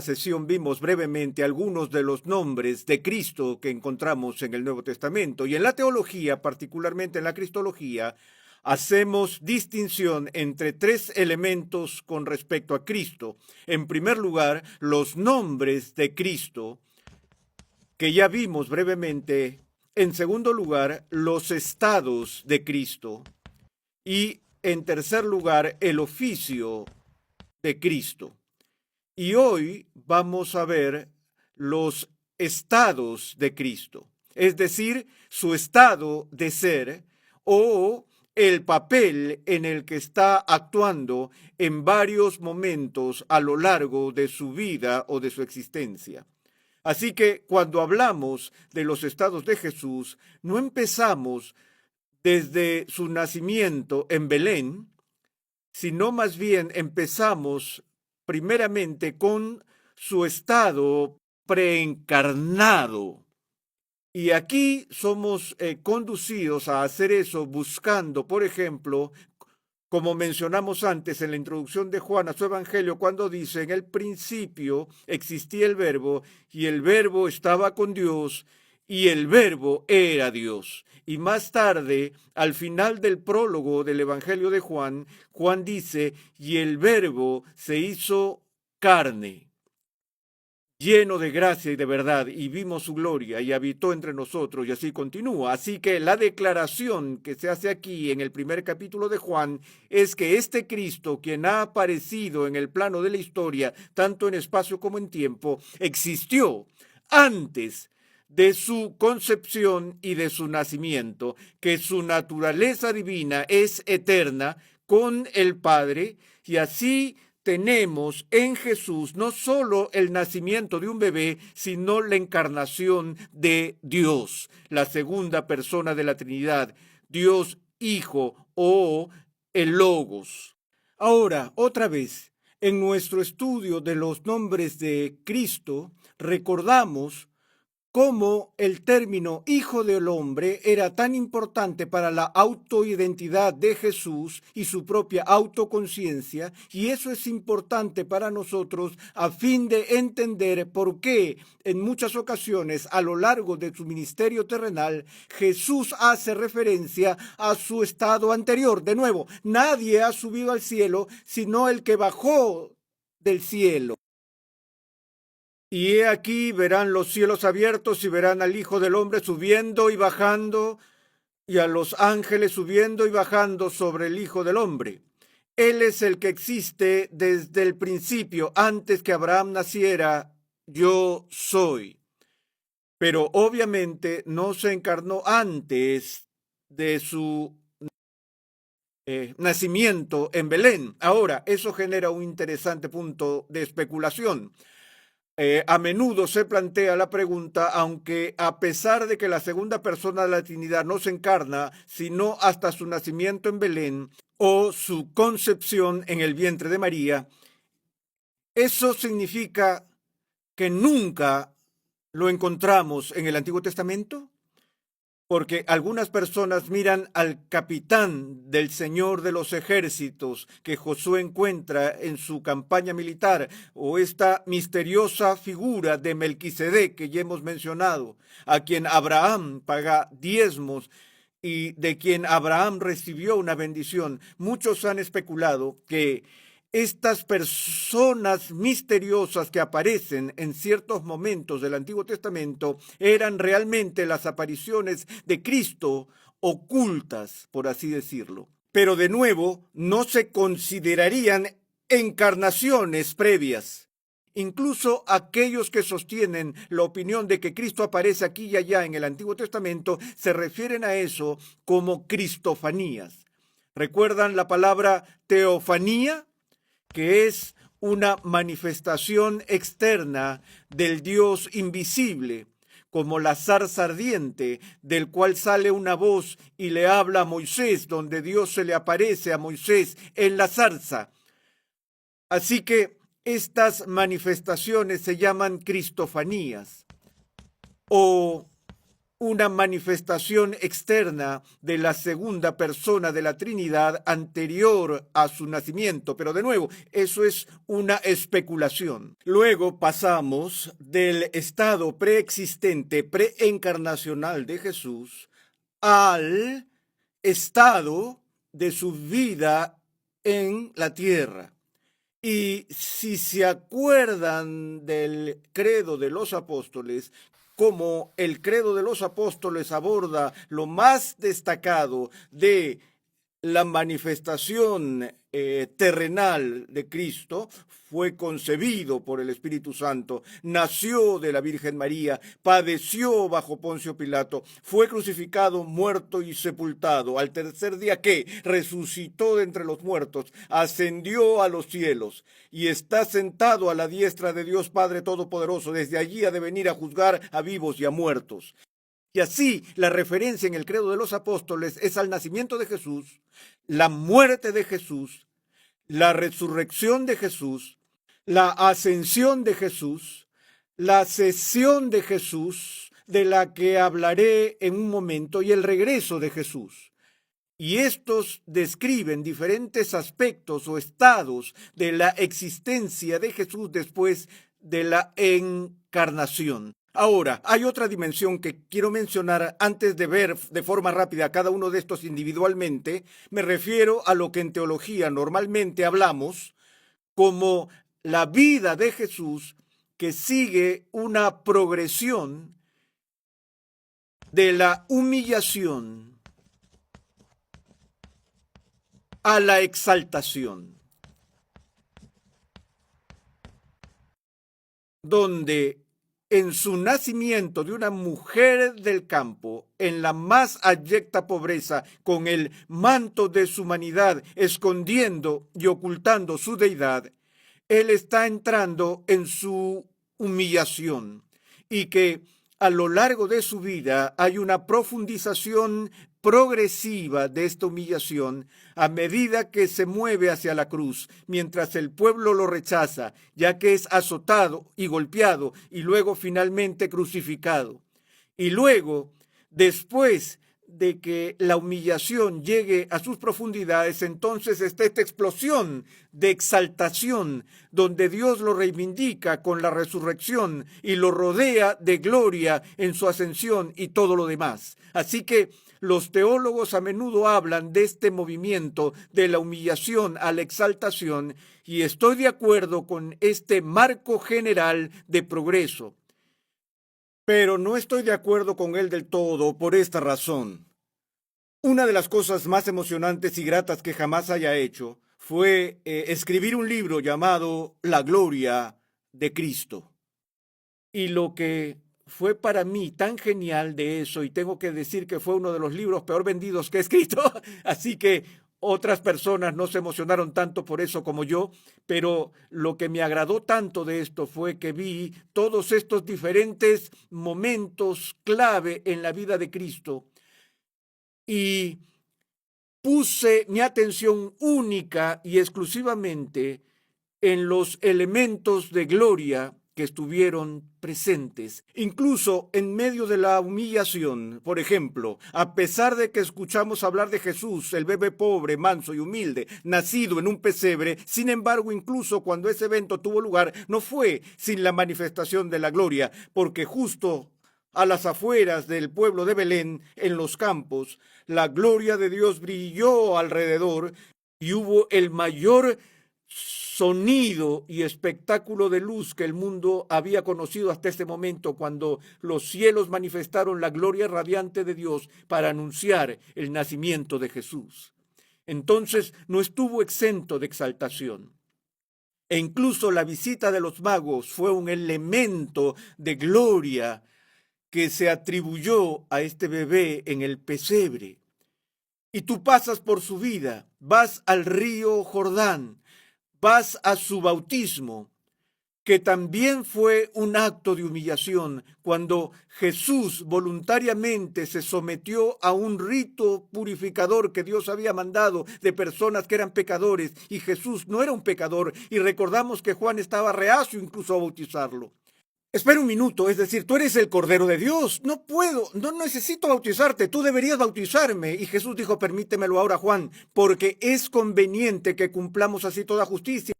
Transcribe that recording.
sesión vimos brevemente algunos de los nombres de Cristo que encontramos en el Nuevo Testamento, y en la teología, particularmente en la cristología, hacemos distinción entre tres elementos con respecto a Cristo. En primer lugar, los nombres de Cristo, que ya vimos brevemente. En segundo lugar, los estados de Cristo. Y en tercer lugar, el oficio de Cristo. Y hoy vamos a ver los estados de Cristo, es decir, su estado de ser o el papel en el que está actuando en varios momentos a lo largo de su vida o de su existencia. Así que cuando hablamos de los estados de Jesús, no empezamos desde su nacimiento en Belén, sino más bien empezamos primeramente con su estado preencarnado. Y aquí somos conducidos a hacer eso buscando, por ejemplo, como mencionamos antes en la introducción de Juan a su evangelio, cuando dice: en el principio existía el verbo, y el verbo estaba con Dios, y el verbo era Dios. Y más tarde, al final del prólogo del evangelio de Juan, Juan dice: y el verbo se hizo carne, lleno de gracia y de verdad, y vimos su gloria, y habitó entre nosotros, y así continúa. Así que la declaración que se hace aquí en el primer capítulo de Juan es que este Cristo, quien ha aparecido en el plano de la historia, tanto en espacio como en tiempo, existió antes de su concepción y de su nacimiento, que su naturaleza divina es eterna con el Padre, y así tenemos en Jesús no solo el nacimiento de un bebé, sino la encarnación de Dios, la segunda persona de la Trinidad, Dios Hijo o el Logos. Ahora, otra vez, en nuestro estudio de los nombres de Cristo, recordamos cómo el término Hijo del Hombre era tan importante para la autoidentidad de Jesús y su propia autoconciencia, y eso es importante para nosotros a fin de entender por qué en muchas ocasiones a lo largo de su ministerio terrenal Jesús hace referencia a su estado anterior. De nuevo, nadie ha subido al cielo sino el que bajó del cielo. Y he aquí verán los cielos abiertos y verán al Hijo del Hombre subiendo y bajando, y a los ángeles subiendo y bajando sobre el Hijo del Hombre. Él es el que existe desde el principio, antes que Abraham naciera. Yo soy. Pero obviamente no se encarnó antes de su nacimiento en Belén. Ahora, eso genera un interesante punto de especulación. A menudo se plantea la pregunta, aunque a pesar de que la segunda persona de la Trinidad no se encarna, sino hasta su nacimiento en Belén o su concepción en el vientre de María, ¿eso significa que nunca lo encontramos en el Antiguo Testamento? Porque algunas personas miran al capitán del Señor de los ejércitos que Josué encuentra en su campaña militar, o esta misteriosa figura de Melquisedec que ya hemos mencionado, a quien Abraham paga diezmos y de quien Abraham recibió una bendición. Muchos han especulado que estas personas misteriosas que aparecen en ciertos momentos del Antiguo Testamento eran realmente las apariciones de Cristo ocultas, por así decirlo. Pero de nuevo, no se considerarían encarnaciones previas. Incluso aquellos que sostienen la opinión de que Cristo aparece aquí y allá en el Antiguo Testamento se refieren a eso como cristofanías. ¿Recuerdan la palabra teofanía? Que es una manifestación externa del Dios invisible, como la zarza ardiente, del cual sale una voz y le habla a Moisés, donde Dios se le aparece a Moisés en la zarza. Así que estas manifestaciones se llaman cristofanías, o una manifestación externa de la segunda persona de la Trinidad anterior a su nacimiento. Pero de nuevo, eso es una especulación. Luego pasamos del estado preexistente, preencarnacional de Jesús, al estado de su vida en la tierra. Y si se acuerdan del credo de los apóstoles, como el credo de los apóstoles aborda lo más destacado de la manifestación terrenal de Cristo, fue concebido por el Espíritu Santo, nació de la Virgen María, padeció bajo Poncio Pilato, fue crucificado, muerto y sepultado. Al tercer día, ¿qué? Resucitó de entre los muertos, ascendió a los cielos y está sentado a la diestra de Dios Padre Todopoderoso. Desde allí ha de venir a juzgar a vivos y a muertos. Y así la referencia en el credo de los apóstoles es al nacimiento de Jesús, la muerte de Jesús, la resurrección de Jesús, la ascensión de Jesús, la ascensión de Jesús, de la que hablaré en un momento, y el regreso de Jesús. Y estos describen diferentes aspectos o estados de la existencia de Jesús después de la encarnación. Ahora, hay otra dimensión que quiero mencionar antes de ver de forma rápida cada uno de estos individualmente. Me refiero a lo que en teología normalmente hablamos como la vida de Jesús, que sigue una progresión de la humillación a la exaltación, donde en su nacimiento de una mujer del campo, en la más abyecta pobreza, con el manto de su humanidad escondiendo y ocultando su deidad, él está entrando en su humillación, y que a lo largo de su vida hay una profundización progresiva de esta humillación a medida que se mueve hacia la cruz, mientras el pueblo lo rechaza, ya que es azotado y golpeado y luego finalmente crucificado. Y luego, después de que la humillación llegue a sus profundidades, entonces está esta explosión de exaltación, donde Dios lo reivindica con la resurrección y lo rodea de gloria en su ascensión y todo lo demás. Así que los teólogos a menudo hablan de este movimiento de la humillación a la exaltación, y estoy de acuerdo con este marco general de progreso. Pero no estoy de acuerdo con él del todo por esta razón. Una de las cosas más emocionantes y gratas que jamás haya hecho fue escribir un libro llamado La Gloria de Cristo. Y lo que fue para mí tan genial de eso, y tengo que decir que fue uno de los libros peor vendidos que he escrito, así que otras personas no se emocionaron tanto por eso como yo, pero lo que me agradó tanto de esto fue que vi todos estos diferentes momentos clave en la vida de Cristo y puse mi atención única y exclusivamente en los elementos de gloria que estuvieron presentes, incluso en medio de la humillación. Por ejemplo, a pesar de que escuchamos hablar de Jesús, el bebé pobre, manso y humilde, nacido en un pesebre, sin embargo, incluso cuando ese evento tuvo lugar, no fue sin la manifestación de la gloria, porque justo a las afueras del pueblo de Belén, en los campos, la gloria de Dios brilló alrededor y hubo el mayor sonido y espectáculo de luz que el mundo había conocido hasta este momento, cuando los cielos manifestaron la gloria radiante de Dios para anunciar el nacimiento de Jesús. Entonces no estuvo exento de exaltación. E incluso la visita de los magos fue un elemento de gloria que se atribuyó a este bebé en el pesebre. Y tú pasas por su vida, vas al río Jordán, vas a su bautismo, que también fue un acto de humillación, cuando Jesús voluntariamente se sometió a un rito purificador que Dios había mandado de personas que eran pecadores, y Jesús no era un pecador, y recordamos que Juan estaba reacio incluso a bautizarlo. Espera un minuto, es decir, tú eres el Cordero de Dios. No puedo, no necesito bautizarte, tú deberías bautizarme. Y Jesús dijo, permítemelo ahora, Juan, porque es conveniente que cumplamos así toda justicia.